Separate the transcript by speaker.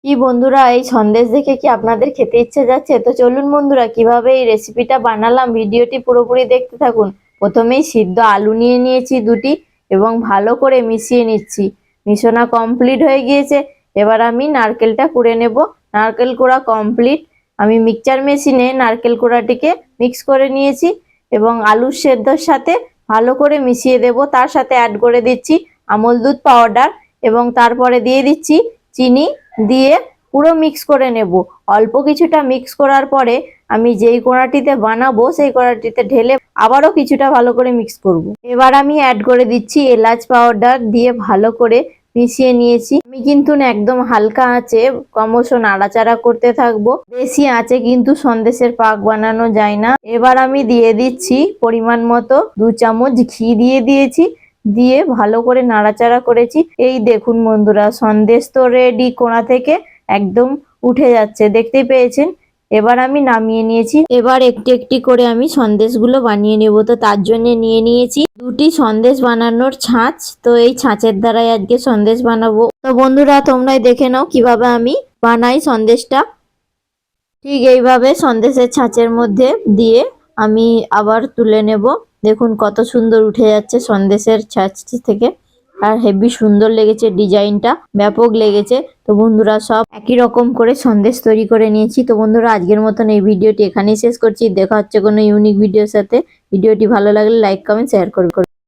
Speaker 1: কি বন্ধুরা, এই সন্দেশ দেখে কি আপনাদের খেতে ইচ্ছে যাচ্ছে? তো চলুন বন্ধুরা, কিভাবে এই রেসিপিটা বানালাম ভিডিওটি পুরোপুরি দেখতে থাকুন। প্রথমেই সিদ্ধ আলু নিয়ে নিয়েছি দুটি এবং ভালো করে মিশিয়ে নিচ্ছি। মিশানো কমপ্লিট হয়ে গিয়েছে। এবার আমি নারকেলটা কুড়ে নেব। নারকেল কোড়া কমপ্লিট। আমি মিক্সচার মেশিনে নারকেল কোড়াটিকে মিক্স করে নিয়েছি এবং আলুর সেদ্ধর সাথে ভালো করে মিশিয়ে দেব। তার সাথে অ্যাড করে দিচ্ছি আমুল দুধ পাউডার এবং তারপরে দিয়ে দিচ্ছি চিনি। দিয়ে পুরো মিক্স করে নেব। অল্প কিছুটা মিক্স করার পরে আমি যেই কড়াটিতে বানাবো সেই কড়াটিতে ঢেলে আবারও কিছুটা ভালো করে মিক্স করব। এবার আমি অ্যাড করে দিচ্ছি এলাচ পাউডার, দিয়ে ভালো করে মিশিয়ে নিয়েছি। আমি কিন্তু একদম হালকা আঁচে ক্রমশ নাড়াচাড়া করতে থাকবো। বেশি আঁচে কিন্তু সন্দেশের পাক বানানো যায় না। এবার আমি দিয়ে দিচ্ছি পরিমাণ মতো 2 চামচ ঘি দিয়ে দিয়েছি। দিয়ে ভালো করে নাড়াচাড়া করেছি। এই দেখুন বন্ধুরা, সন্দেশ তো রেডি, কোণা থেকে একদম উঠে যাচ্ছে, দেখতেই পেয়েছেন। এবার আমি নামিয়ে নিয়েছি। এবার একটি একটি করে আমি সন্দেশগুলো বানিয়ে নেব। তো তার জন্য নিয়ে নিয়েছি দুটি সন্দেশ বানানোর ছাঁচ। তো এই ছাঁচের দ্বারাই আজকে সন্দেশ বানাবো। তো বন্ধুরা, তোমরাই দেখে নাও কিভাবে আমি বানাই সন্দেশটা। ঠিক এইভাবে সন্দেশের ছাঁচের মধ্যে দিয়ে আমি আবার তুলে নেব। দেখুন কত সুন্দর উঠে যাচ্ছে সন্দেশের ছাঁচটি থেকে। আর হেভি সুন্দর লেগেছে, ডিজাইনটা ব্যাপক লেগেছে। তো বন্ধুরা, সব একই রকম করে সন্দেশ তৈরি করে নিয়েছি। তো বন্ধুরা, আজকের মতন এই ভিডিওটি এখানেই শেষ করছি। দেখা হচ্ছে কোনো ইউনিক ভিডিওর সাথে। ভিডিওটি ভালো লাগলে লাইক কমেন্ট শেয়ার করবে।